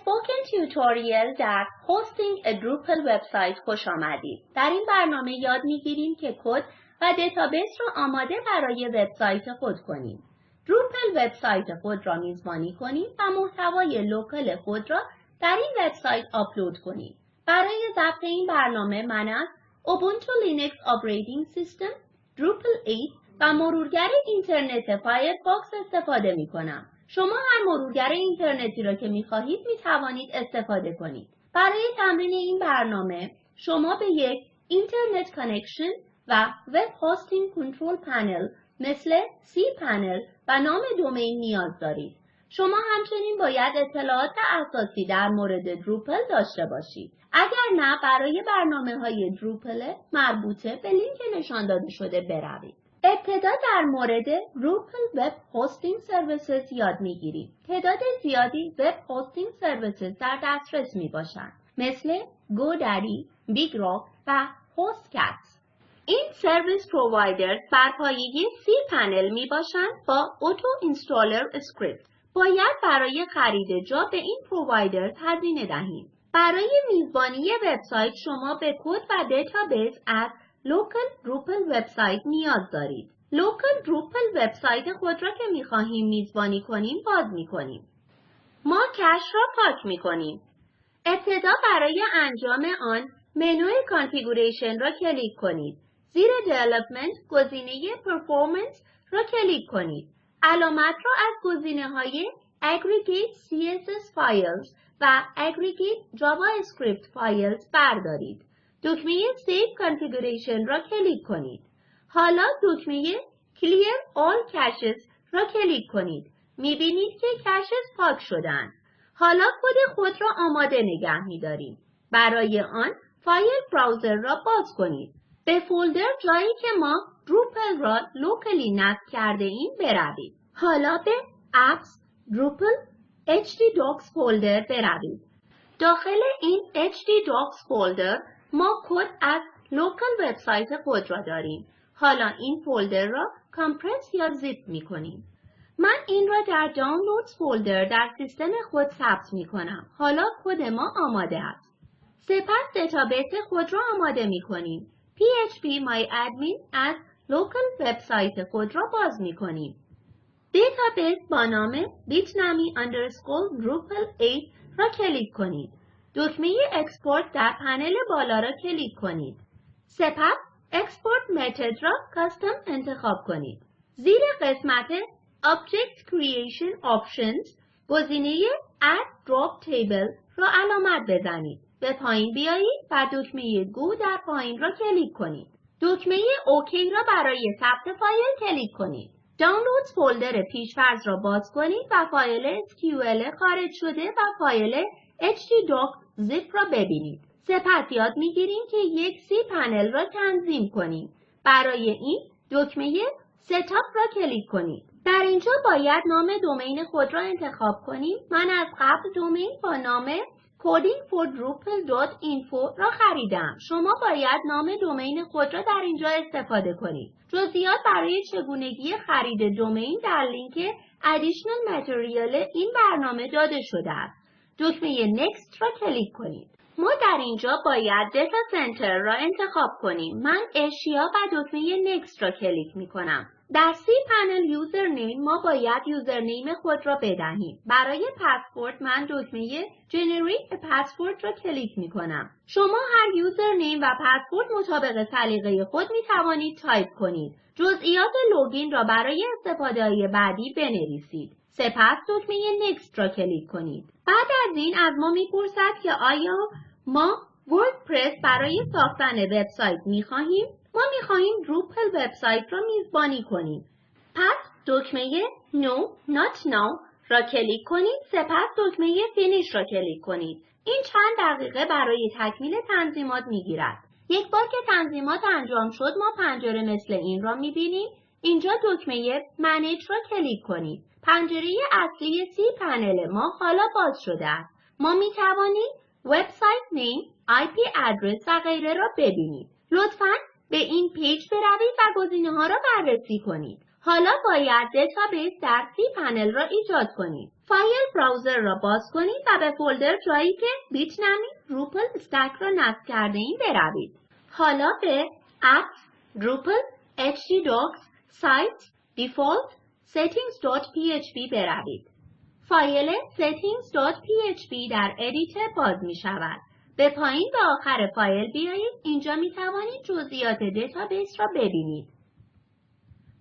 اسپوکن تیوتوریال در هاستینگ ا دروپل وبسایت خوش آمدید. در این برنامه یاد میگیریم که کد و دیتابیس را آماده برای وبسایت خود کنیم. دروپل وبسایت خود را میزبانی کنیم و محتوای لوکال خود را در این وبسایت آپلود کنیم. برای ضبط این برنامه من از اوبونتو لینکس آپریتینگ سیستم، دروپل 8 و مرورگر اینترنت فایرفاکس استفاده می کنم. شما هر مرورگر اینترنتی را که می خواهید می توانید استفاده کنید. برای تمرین این برنامه شما به یک اینترنت کانکشن و وب هاستینگ کنترل پنل مثل cPanel و نام دومین نیاز دارید. شما همچنین باید اطلاعات اساسی در مورد دروپل داشته باشید. اگر نه برای برنامه‌های دروپل مربوطه به لینک نشان داده شده بروید. ابتدا در مورد دروپل وب هاستینگ سرویسز یاد میگیریم. تعداد زیادی وب هاستینگ سرویسز در دسترس می باشند مثل گودادی، بیگ راک و هاستکتس. این سرویس پرووایدرز بر پایه cPanel می باشند با اوتو اینستالر اسکریپت. باید برای خرید جا به این پرووایدرز هزینه دهیم. برای میزبانی وبسایت شما به کد و دیتابیس از لوکال دروپل وبسایت نیاز دارید. لوکال دروپل وبسایت خود را که می‌خواهیم میزبانی کنیم باز می‌کنیم. ما کش را پاک می‌کنیم. ابتدا برای انجام آن منوی کانفیگوریشن را کلیک کنید. زیر دیولپمنت گزینه پرفورمنس را کلیک کنید. علامت را از گزینه‌های Aggregate CSS Files و Aggregate JavaScript Files بردارید. دکمه Save Configuration را کلیک کنید. حالا دکمه Clear All Caches را کلیک کنید. می‌بینید که کشز پاک شدند. حالا کد خود را آماده نگه می‌داریم. برای آن فایل براوزر را باز کنید. به فولدر جایی که ما دروپل را لوکلی نصب کرده ایم بروید. حالا به Apps Drupal htdocs فولدر بروید. داخل این htdocs فولدر ما کد از لوکال وبسایت خود را داریم. حالا این فولدر را کامپرس یا زیپ می کنیم. من این را در دانلودز فولدر در سیستم خود ثبت می کنم. حالا کد ما آماده است. سپس دیتابیس خود را آماده می کنیم. phpMyAdmin از لوکال وبسایت خود را باز می کنیم. دیتابیس با نام bitnami_drupal8 را کلیک کنید. دکمه اکسپورت در پنل بالا را کلیک کنید. سپس اکسپورت متد را کاستم انتخاب کنید. زیر قسمت Object Creation Options گزینه Add Drop Table را علامت بزنید. به پایین بیایید و دکمه گو در پایین را کلیک کنید. دکمه اوکی را برای ثبت فایل کلیک کنید. دانلودز فولدر پیش‌فرض را باز کنید و فایل SQL خارج شده و فایل htdocs زیپ را ببینید. سپس یاد می‌گیریم که یک cPanel را تنظیم کنیم. برای این دکمه ستاپ را کلیک کنید. در اینجا باید نام دومین خود را انتخاب کنیم. من از قبل دومین با نام codingfordrupal.info را خریدم. شما باید نام دومین خود را در اینجا استفاده کنید. جزئیات برای چگونگی خرید دومین در لینک Additional Material این برنامه داده شده است. دکمه Next را کلیک کنید. ما در اینجا باید دیتا سنتر را انتخاب کنیم. من اشیا و دکمه Next را کلیک می کنم. در cPanel یوزرنیم ما باید یوزرنیم خود را بدهیم. برای پسورد من دکمه Generate a Password را کلیک می کنم. شما هر یوزرنیم و پسورد مطابق سلیقه خود می توانید تایپ کنید. جزئیات لوگین را برای استفاده بعدی بنویسید. سپس دکمه Next را کلیک کنید. بعد از این از ما میپرسد که آیا ما وردپرس برای ساختن وبسایت میخواهیم؟ ما میخواهیم دروپل وبسایت را میزبانی کنیم. پس دکمه No Not Now را کلیک کنید. سپس دکمه Finish را کلیک کنید. این چند دقیقه برای تکمیل تنظیمات میگیرد. یک بار که تنظیمات انجام شد ما پنجره مثل این را میبینیم. اینجا دکمه Manage را کلیک کنید. پنجره اصلی cPanel ما حالا باز شده است. ما می توانیم وبسایت نیم، IP ادرس و غیره را ببینید. لطفاً به این پیج بروید و گزینه‌ها را بررسی کنید. حالا باید دیتابیس در cPanel را ایجاد کنید. فایل براوزر را باز کنید و به فولدر جایی که بیتنمی Drupal استک را نصب کرده ایم بروید. حالا به apps Drupal htdocs site default settings.php بروید. فایل settings.php در ادیتور باز می شود. به پایین به آخر فایل بیایید. اینجا می توانید جزئیات دیتابیس را ببینید.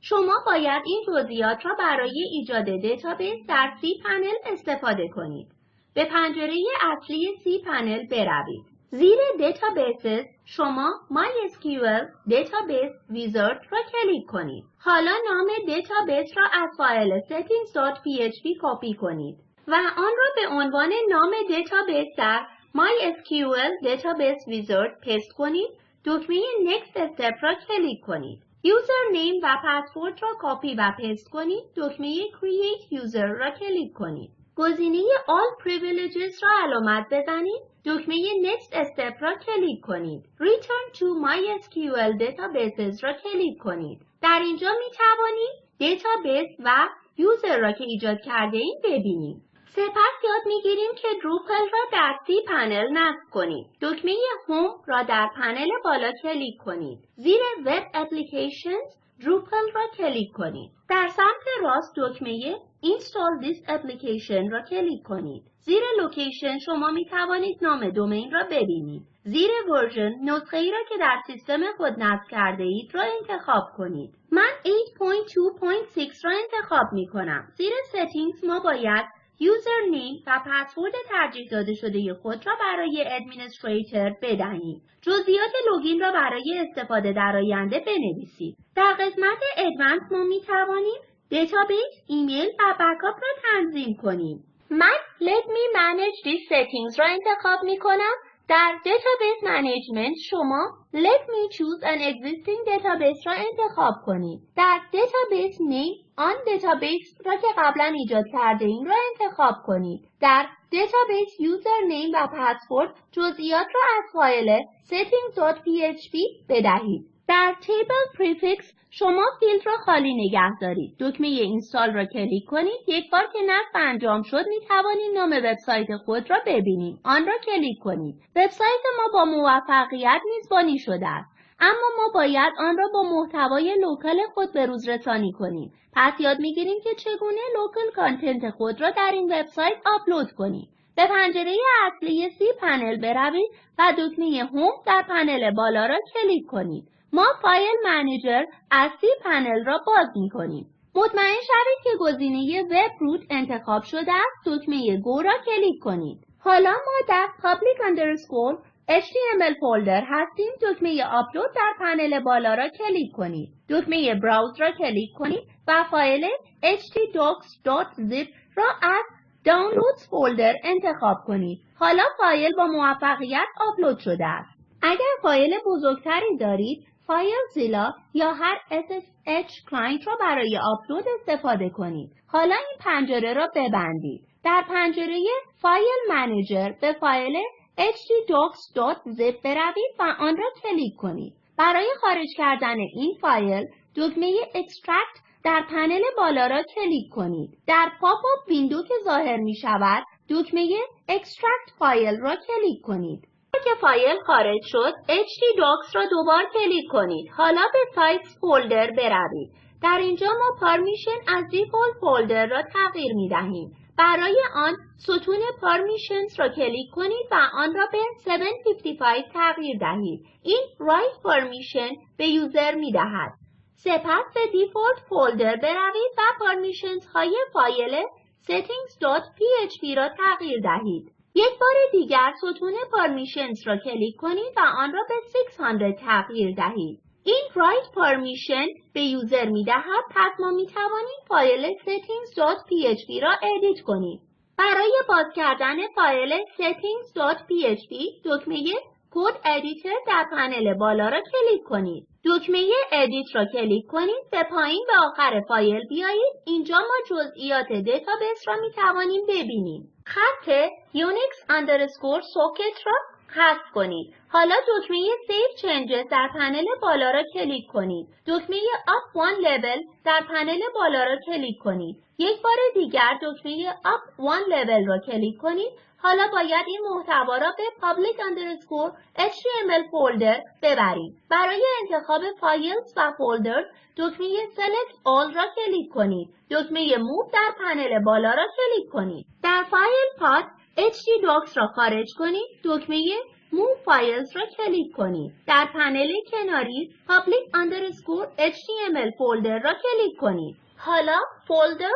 شما باید این جزئیات را برای ایجاد دیتابیس در cPanel استفاده کنید. به پنجره اصلی cPanel بروید. زیر دیتابیسز شما MySQL Database Wizard را کلیک کنید. حالا نام دیتابیس را از فایل settings.php کپی کنید و آن را به عنوان نام دیتابیس در MySQL Database Wizard پست کنید. دکمه Next Step را کلیک کنید. یوزرنیم و پسورد را کپی و پست کنید. دکمه Create User را کلیک کنید. گزینه All Privileges را علامت بزنید. دکمه Next Step را کلیک کنید. Return to MySQL Databases را کلیک کنید. در اینجا می توانید دیتابیس و یوزر را که ایجاد کرده ایم ببینید. سپس یاد میگیریم که Drupal را در cPanel نصب کنید. دکمه Home را در پنل بالا کلیک کنید. زیر Web Applications Drupal را کلیک کنید. در سمت راست دکمه Install this application را کلیک کنید. زیر لوکیشن شما می توانید نام دومین را ببینید. زیر ورژن نسخه ای را که در سیستم خود نصب کرده اید را انتخاب کنید. من 8.2.6 را انتخاب می کنم. زیر Settings ما باید یوزرنیم و پسورد ترجیح داده شده خود را برای ادمینستریتور بدهید. جزئیات لوگین را برای استفاده در آینده بنویسید. در قسمت ادوانس ما می توانیم دیتابیس، ایمیل و بکاپ را تنظیم کنیم. من Let me manage these settings را انتخاب می کنم. در دیتابیس منیجمنت شما Let me choose an existing database را انتخاب کنید. در دیتابیس نیم آن دیتابیس را که قبلا ایجاد کرده ایم را انتخاب کنید. در دیتابیس یوزرنیم و پسورد جزئیات را از فایل settings.php بدهید. در تیبل پریفیکس شما فیلد را خالی نگه دارید. دکمه اینستال را کلیک کنید. یک بار که نصب انجام شد می توانید نام وبسایت خود را ببینید. آن را کلیک کنید. وبسایت ما با موفقیت میزبانی شده است. اما ما باید آن را با محتوای لوکال خود به روز رسانی کنیم. پس یاد میگیریم که چگونه لوکال کانتنت خود را در این وبسایت آپلود کنیم. به پنجره اصلی cPanel بروید و دکمه هوم در پنل بالا را کلیک کنید. ما فایل منیجر از cPanel را باز می کنیم. مطمئن شوید که گزینه وب روت انتخاب شده است. دکمه گو را کلیک کنید. حالا ما در public_html فولدر هستیم. دکمه آپلود در پنل بالا را کلیک کنید. دکمه براوز را کلیک کنید و فایل htdocs.zip را از دانلودز فولدر انتخاب کنید. حالا فایل با موفقیت آپلود شده است. اگر فایل بزرگتری دارید، فایلزیلا یا هر SSH کلاینت را برای آپلود استفاده کنید. حالا این پنجره را ببندید. در پنجره فایل منیجر به فایل htdocs.zip بروید و آن را کلیک کنید. برای خارج کردن این فایل، دکمه اکسترکت در پنل بالا را کلیک کنید. در پاپ آپ ویندو که ظاهر می شود، دکمه اکسترکت فایل را کلیک کنید. که فایل خارج شد، htdocs را دوبار کلیک کنید. حالا به سایتس فولدر بروید. در اینجا ما پرمیشن از دیفالت فولدر را تغییر می دهیم. برای آن ستون پرمیشنز را کلیک کنید و آن را به 755 تغییر دهید. این رایت پرمیشن به یوزر می دهد. سپس به دیفالت فولدر بروید و پرمیشنز های فایل settings.php را تغییر دهید. یک بار دیگر ستون پرمیشنز را کلیک کنید و آن را به 600 تغییر دهید. این رایت پرمیشن به یوزر می دهد. پس ما می توانیم فایل settings.php را ادیت کنیم. برای باز کردن فایل settings.php دکمه کد ادیتور در پنل بالا را کلیک کنید. دکمه ادیت را کلیک کنید. به پایین به آخر فایل بیایید. اینجا ما جزئیات دیتابیس را می توانیم ببینیم. خط unix_socket را حذف کنید. حالا دکمه Save Changes در پنل بالا را کلیک کنید. دکمه Up One Level در پنل بالا را کلیک کنید. یک بار دیگر دکمه Up One Level را کلیک کنید. حالا باید این محتوا را به public_html folder ببرید. برای انتخاب فایلز و فولدرز دکمه Select All را کلیک کنید. دکمه Move در پنل بالا را کلیک کنید. در فایل پات htdocs را خارج کنید. دکمه Move Files را کلیک کنید. در پنل کناری public_html folder را کلیک کنید. حالا فولدر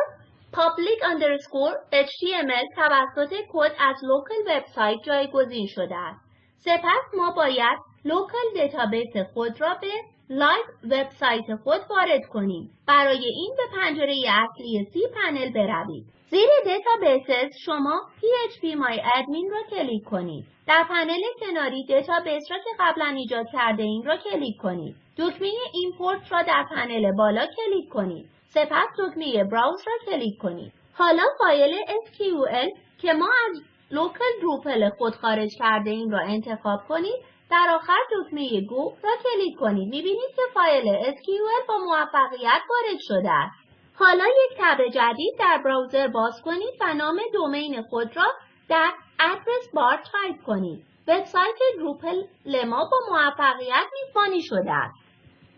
public_html توسط کد از لوکال وبسایت جایگزین شده است. سپس ما باید لوکال دیتابیس خود را به لایو وبسایت خود وارد کنیم. برای این به پنجره اصلی cPanel بروید. زیر دیتابیسز شما phpMyAdmin را کلیک کنید. در پنل کناری دیتابیس را که قبلا ایجاد کرده ایم را کلیک کنید. دکمه ایمپورت را در پنل بالا کلیک کنید. سپس دکمه براوز را کلیک کنید. حالا فایل SQL که ما از لوکال دروپل خود خارج کرده ایم را انتخاب کنید. در آخر دکمه گو را کلیک کنید. می‌بینید که فایل SQL با موفقیت وارد شده است. حالا یک تب جدید در براوزر باز کنید و نام دومین خود را در ادرس بار تایپ کنید. وبسایت دروپل ما با موفقیت میزبانی شده است.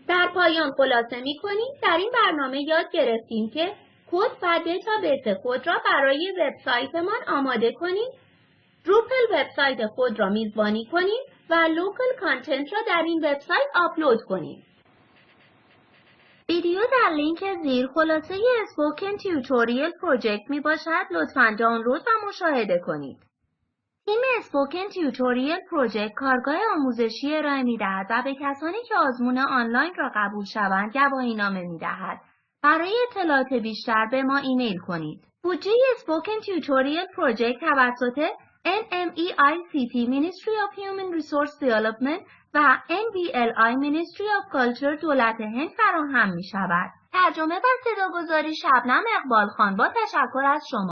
در پایان خلاصه می‌کنیم در این برنامه یاد گرفتیم که کد و دیتابیس خود را برای وبسایتمان آماده کنید، دروپل وبسایت خود را میزبانی کنید و لوکال کانتنت را در این وبسایت آپلود کنید. ویدیو در لینک زیر خلاصه اسپوکن تیوتوریال پروژکت می باشد. لطفاً دانلود و مشاهده کنید. تیم اسپوکن تیوتوریال پروژکت کارگاه آموزشی ارائه می دهد و به کسانی که آزمون آنلاین را قبول شوند گواهینامه می دهد. برای اطلاعات بیشتر به ما ایمیل کنید. بودجه اسپوکن تیوتوریال پروژکت توسط NMEICT Ministry of Human Resource Development و NVLI Ministry of Culture دولت هند فراهم می شود. ترجمه و صداگذاری شبنم اقبال خان با تشکر از شما.